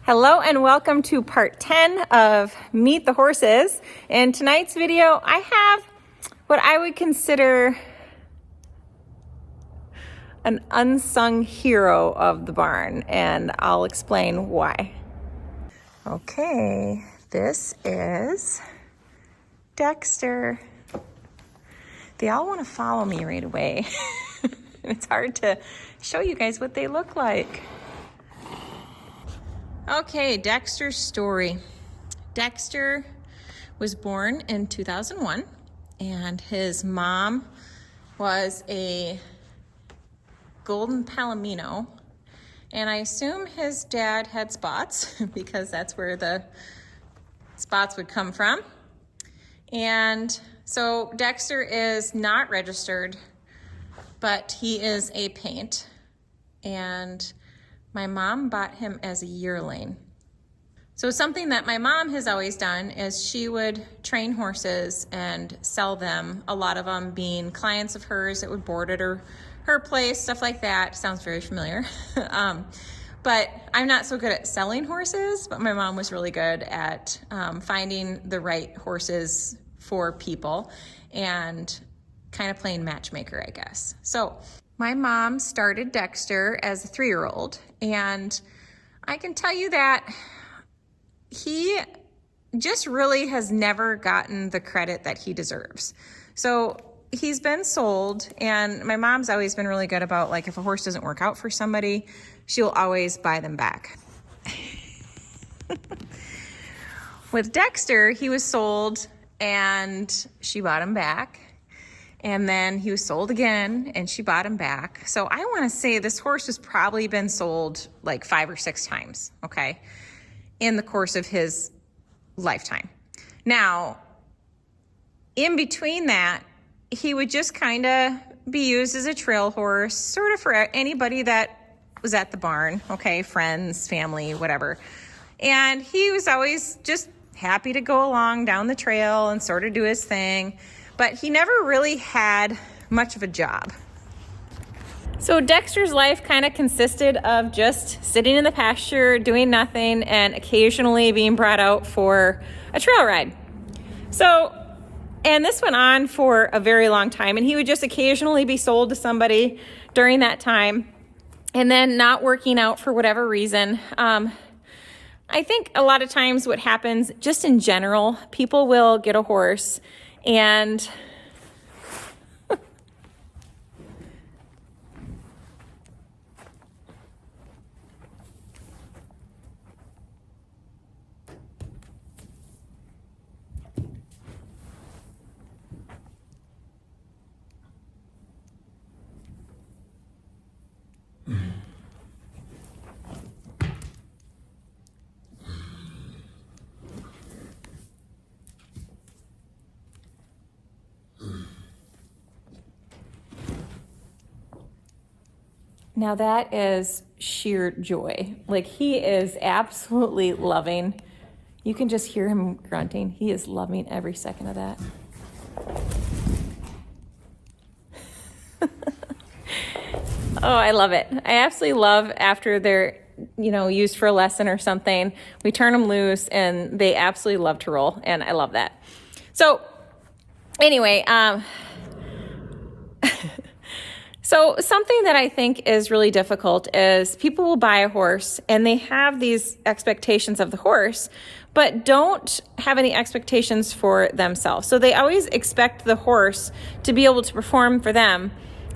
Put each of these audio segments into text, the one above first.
Hello and welcome to part 10 of Meet the Horses. In tonight's video, I have what I would consider an unsung hero of the barn, and I'll explain why. Okay, this is Dexter. They all want to follow me right away. It's hard to show you guys what they look like. Okay, Dexter's story. Dexter was born in 2001, and his mom was a golden palomino, and I assume his dad had spots because that's where the spots would come from. And so Dexter is not registered, but he is a paint, and my mom bought him as a yearling. So something that my mom has always done is she would train horses and sell them, a lot of them being clients of hers that would board at her place, stuff like that. Sounds very familiar. But I'm not so good at selling horses, but my mom was really good at finding the right horses for people and kind of playing matchmaker, I guess. So my mom started Dexter as a 3-year-old, and I can tell you that he just really has never gotten the credit that he deserves. So he's been sold, and my mom's always been really good about, like, if a horse doesn't work out for somebody, she'll always buy them back. With Dexter, he was sold and she bought him back. And then he was sold again and she bought him back. So I want to say this horse has probably been sold like 5 or 6 times, okay, in the course of his lifetime. Now, in between that, he would just kind of be used as a trail horse, sort of for anybody that was at the barn, okay, friends, family, whatever. And he was always just happy to go along down the trail and sort of do his thing. But he never really had much of a job. So Dexter's life kind of consisted of just sitting in the pasture, doing nothing, and occasionally being brought out for a trail ride. So, and this went on for a very long time, and he would just occasionally be sold to somebody during that time, and then not working out for whatever reason. I think a lot of times what happens, just in general, people will get a horse and now that is sheer joy. Like, he is absolutely loving. You can just hear him grunting. He is loving every second of that. Oh, I love it. I absolutely love after they're, used for a lesson or something, we turn them loose and they absolutely love to roll. And I love that. So anyway, so something that I think is really difficult is people will buy a horse and they have these expectations of the horse, but don't have any expectations for themselves. So they always expect the horse to be able to perform for them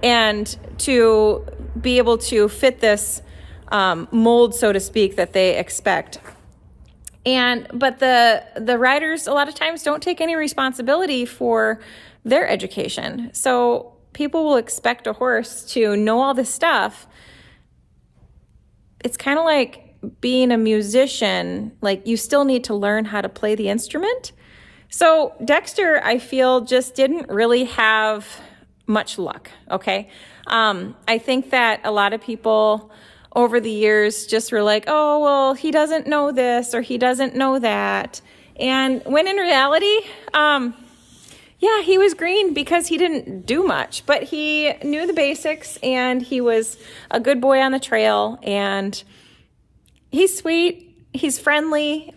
and to be able to fit this mold, so to speak, that they expect. But the riders a lot of times don't take any responsibility for their education. So people will expect a horse to know all this stuff. It's kind of like being a musician. Like, you still need to learn how to play the instrument. So Dexter, I feel, just didn't really have much luck, okay? I think that a lot of people over the years just were like, oh, well, he doesn't know this or he doesn't know that. And when in reality, yeah, he was green because he didn't do much, but he knew the basics and he was a good boy on the trail, and he's sweet He's friendly.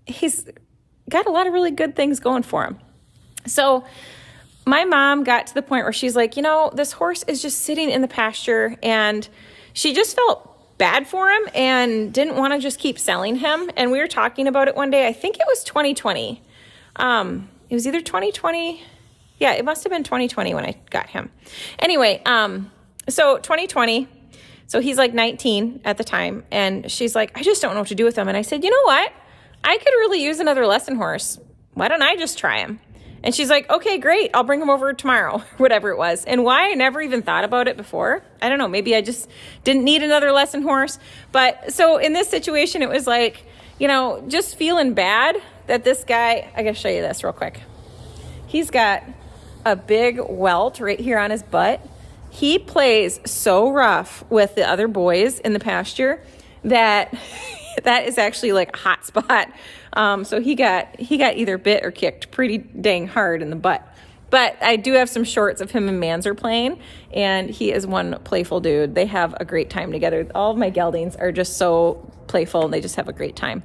He's got a lot of really good things going for him. So my mom got to the point where she's like, this horse is just sitting in the pasture, and she just felt bad for him and didn't want to just keep selling him. And we were talking about it one day. I think it was 2020. It was either 2020. Yeah, it must have been 2020 when I got him. Anyway, so 2020, so he's like 19 at the time, and she's like, I just don't know what to do with him. And I said, you know what? I could really use another lesson horse. Why don't I just try him? And she's like, okay, great. I'll bring him over tomorrow, whatever it was. And why I never even thought about it before, I don't know. Maybe I just didn't need another lesson horse. But so in this situation, it was like, just feeling bad that this guy, I got to show you this real quick. He's got a big welt right here on his butt. He plays so rough with the other boys in the pasture that that is actually like a hot spot. So he got either bit or kicked pretty dang hard in the butt. But I do have some shorts of him and Manzer playing, and he is one playful dude. They have a great time together. All of my geldings are just so playful, and they just have a great time.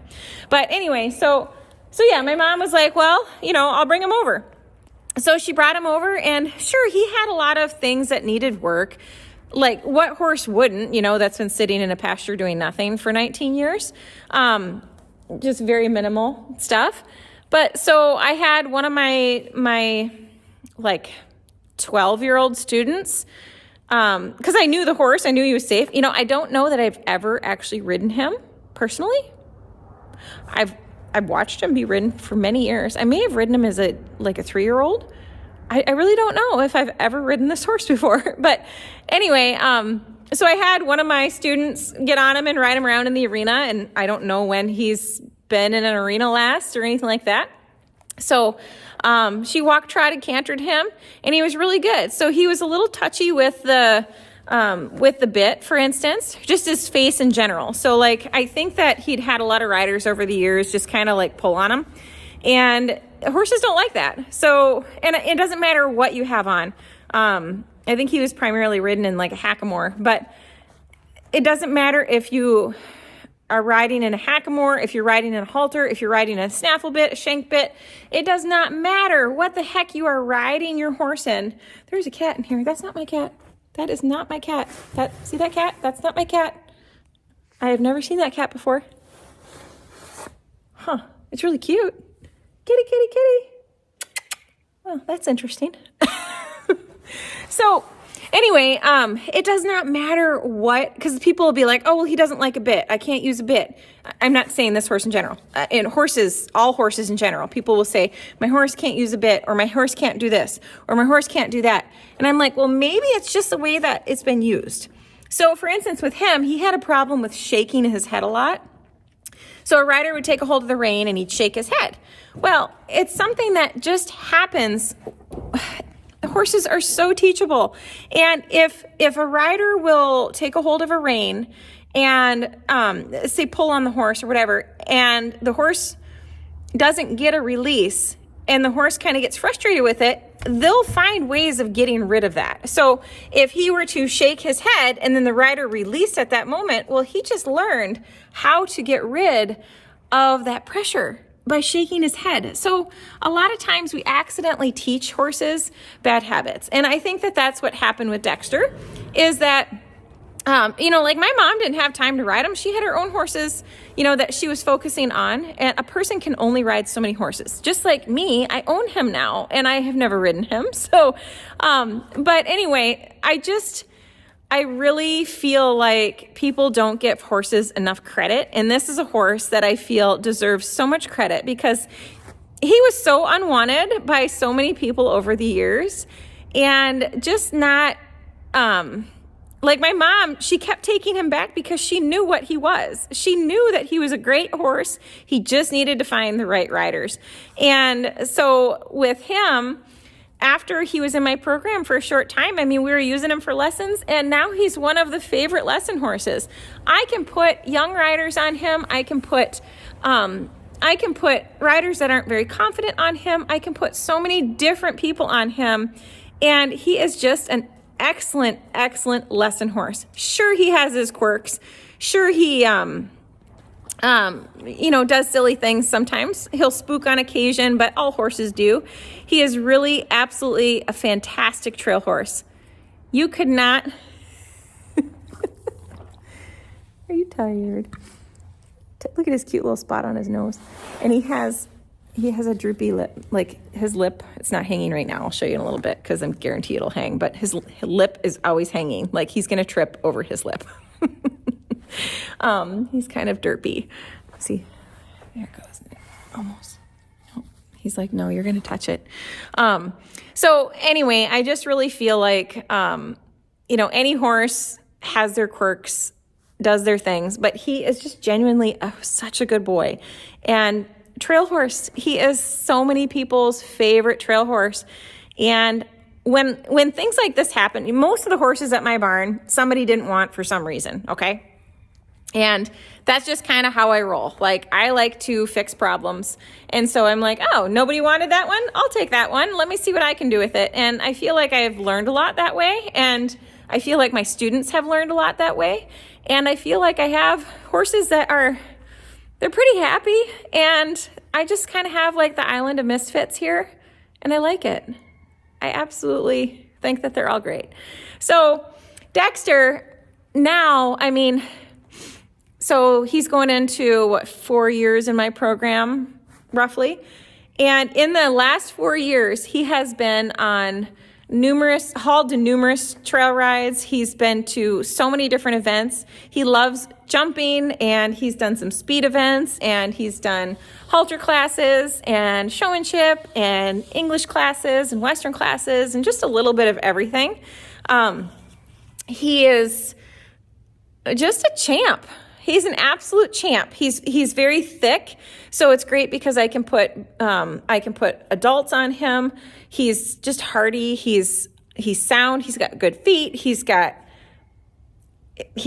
But anyway, so yeah, my mom was like, well, I'll bring him over. So she brought him over, and sure, he had a lot of things that needed work. Like, what horse wouldn't, that's been sitting in a pasture doing nothing for 19 years? Just very minimal stuff. But so I had one of my like 12-year-old students, because I knew the horse, I knew he was safe. I don't know that I've ever actually ridden him personally. I've watched him be ridden for many years. I may have ridden him as a 3-year-old. I really don't know if I've ever ridden this horse before. But anyway, so I had one of my students get on him and ride him around in the arena, and I don't know when he's been in an arena last or anything like that. So she walked, trotted, cantered him, and he was really good. So he was a little touchy with the bit, for instance, just his face in general. So I think that he'd had a lot of riders over the years just kind of pull on him, and horses don't like that. So, and it doesn't matter what you have on. I think he was primarily ridden in a hackamore, but it doesn't matter if you are riding in a hackamore, if you're riding in a halter, if you're riding a snaffle bit, a shank bit. It does not matter what the heck you are riding your horse in. There's a cat in here. That's not my cat. That is not my cat. See that cat? That's not my cat. I have never seen that cat before. Huh. It's really cute. Kitty, kitty, kitty. Well, that's interesting. So anyway, it does not matter what, because people will be like, oh, well, he doesn't like a bit. I can't use a bit. I'm not saying this horse in general. And horses, all horses in general, people will say, my horse can't use a bit, or my horse can't do this, or my horse can't do that. And I'm like, well, maybe it's just the way that it's been used. So for instance, with him, he had a problem with shaking his head a lot. So a rider would take a hold of the rein and he'd shake his head. Well, it's something that just happens. Horses are so teachable. And if a rider will take a hold of a rein and say pull on the horse or whatever, and the horse doesn't get a release and the horse kind of gets frustrated with it, they'll find ways of getting rid of that. So if he were to shake his head and then the rider released at that moment, well, he just learned how to get rid of that pressure by shaking his head. So a lot of times we accidentally teach horses bad habits. And I think that that's what happened with Dexter, is that, my mom didn't have time to ride him. She had her own horses, that she was focusing on. And a person can only ride so many horses. Just like me, I own him now and I have never ridden him. So, but anyway, I really feel like people don't give horses enough credit. And this is a horse that I feel deserves so much credit because he was so unwanted by so many people over the years, and just not, like my mom, she kept taking him back because she knew what he was. She knew that he was a great horse. He just needed to find the right riders. And so with him, after he was in my program for a short time, we were using him for lessons, and now he's one of the favorite lesson horses. I can put young riders on him. I can put riders that aren't very confident on him. I can put so many different people on him, and he is just an excellent, excellent lesson horse. Sure, he has his quirks. Sure, he does silly things sometimes. He'll spook on occasion, but all horses do. He is really absolutely a fantastic trail horse. You could not... Are you tired? Look at his cute little spot on his nose. And he has a droopy lip, like his lip. It's not hanging right now. I'll show you in a little bit because I'm guarantee it'll hang. But his lip is always hanging, like he's going to trip over his lip. He's kind of derpy. See, there it goes. Almost. No. He's like, no, you're going to touch it. So anyway, I just really feel like, any horse has their quirks, does their things, but he is just genuinely such a good boy. And trail horse, he is so many people's favorite trail horse. And when things like this happen, most of the horses at my barn, somebody didn't want for some reason, okay? And that's just kind of how I roll. Like, I like to fix problems. And so I'm like, oh, nobody wanted that one? I'll take that one. Let me see what I can do with it. And I feel like I've learned a lot that way. And I feel like my students have learned a lot that way. And I feel like I have horses that they're pretty happy. And I just kind of have like the island of misfits here. And I like it. I absolutely think that they're all great. So Dexter, now, so he's going into 4 years in my program, roughly. And in the last 4 years, he has been hauled to numerous trail rides. He's been to so many different events. He loves jumping, and he's done some speed events, and he's done halter classes and showmanship and English classes and Western classes and just a little bit of everything. He is just a champ. He's an absolute champ. He's very thick, so it's great because I can put adults on him. He's just hardy. He's sound. He's got good feet. He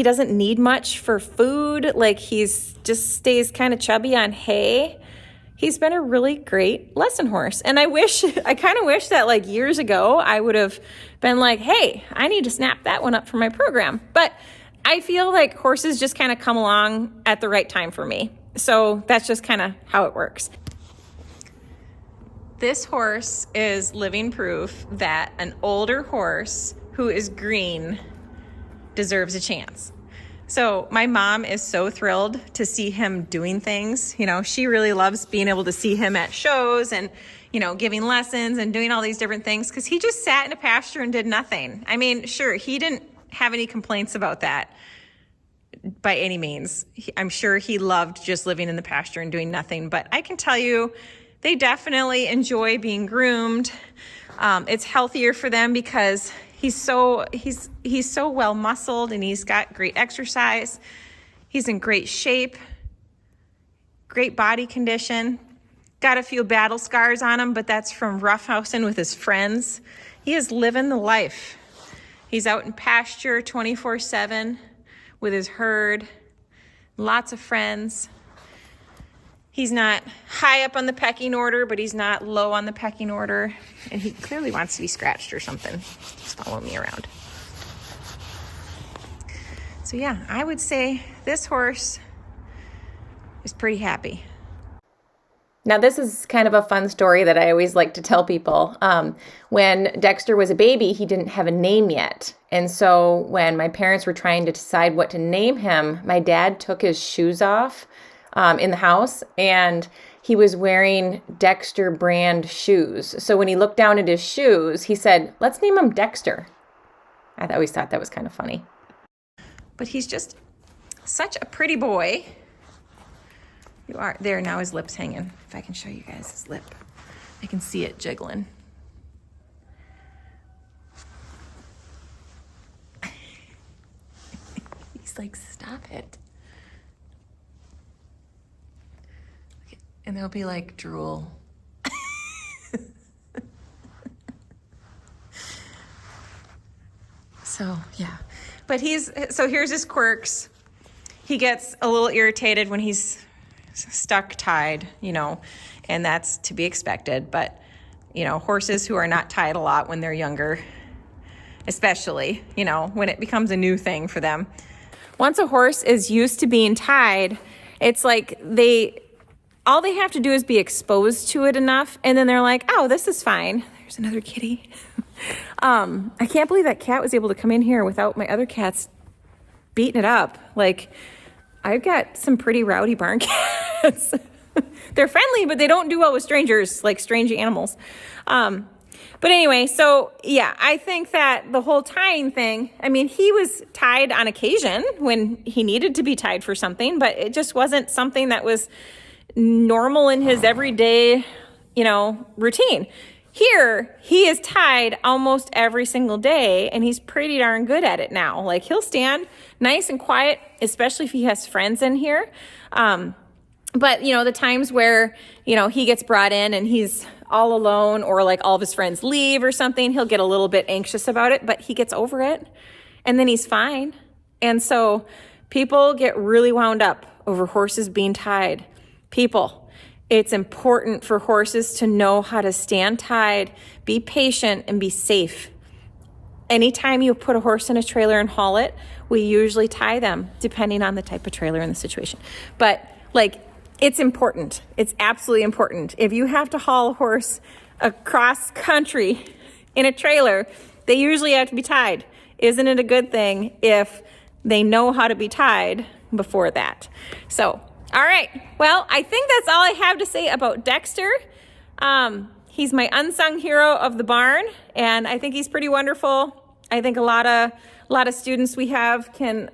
doesn't need much for food. Like, he's just stays kind of chubby on hay. He's been a really great lesson horse. And I kind of wish that like years ago I would have been like, hey, I need to snap that one up for my program. But I feel like horses just kind of come along at the right time for me. So that's just kind of how it works. This horse is living proof that an older horse who is green deserves a chance. So my mom is so thrilled to see him doing things. She really loves being able to see him at shows and, giving lessons and doing all these different things, because he just sat in a pasture and did nothing. Sure, he didn't have any complaints about that by any means. I'm sure he loved just living in the pasture and doing nothing, but I can tell you they definitely enjoy being groomed. It's healthier for them because he's so well muscled, and he's got great exercise. He's in great shape, great body condition. Got a few battle scars on him, but that's from roughhousing with his friends. He is living the life. He's out in pasture 24/7 with his herd, lots of friends. He's not high up on the pecking order, but he's not low on the pecking order. And he clearly wants to be scratched or something. He's following me around. So yeah, I would say this horse is pretty happy. Now, this is kind of a fun story that I always like to tell people. When Dexter was a baby, he didn't have a name yet. And so when my parents were trying to decide what to name him, my dad took his shoes off in the house, and he was wearing Dexter brand shoes. So when he looked down at his shoes, he said, let's name him Dexter. I always thought that was kind of funny. But he's just such a pretty boy. You are there now. His lip's hanging. If I can show you guys his lip, I can see it jiggling. He's like, stop it. And there'll be like drool. So yeah, but here's his quirks. He gets a little irritated when he's stuck tied, and that's to be expected. But, horses who are not tied a lot when they're younger, especially, when it becomes a new thing for them. Once a horse is used to being tied, It's like all they have to do is be exposed to it enough, and then they're like, oh, this is fine. There's another kitty. I can't believe that cat was able to come in here without my other cats beating it up. Like, I've got some pretty rowdy barn cats. They're friendly, but they don't do well with strangers, like strange animals. But anyway, so yeah, I think that the whole tying thing, I mean, he was tied on occasion when he needed to be tied for something, but it just wasn't something that was normal in his everyday, routine. Here, he is tied almost every single day, and he's pretty darn good at it now. Like, he'll stand nice and quiet, especially if he has friends in here. But, the times where, he gets brought in and he's all alone, or like all of his friends leave or something, he'll get a little bit anxious about it, but he gets over it and then he's fine. And so people get really wound up over horses being tied. People, it's important for horses to know how to stand tied, be patient, and be safe. Anytime you put a horse in a trailer and haul it, we usually tie them, depending on the type of trailer and the situation. But it's important. It's absolutely important. If you have to haul a horse across country in a trailer, they usually have to be tied. Isn't it a good thing if they know how to be tied before that? So, all right. Well, I think that's all I have to say about Dexter. He's my unsung hero of the barn, and I think he's pretty wonderful. I think a lot of students we have can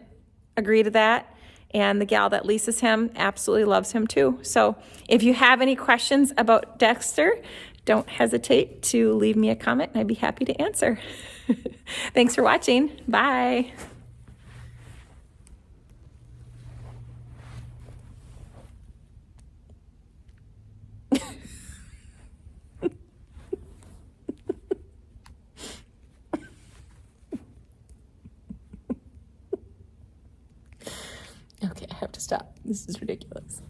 agree to that. And the gal that leases him absolutely loves him too. So if you have any questions about Dexter, don't hesitate to leave me a comment and I'd be happy to answer. Thanks for watching. Bye. Okay, I have to stop. This is ridiculous.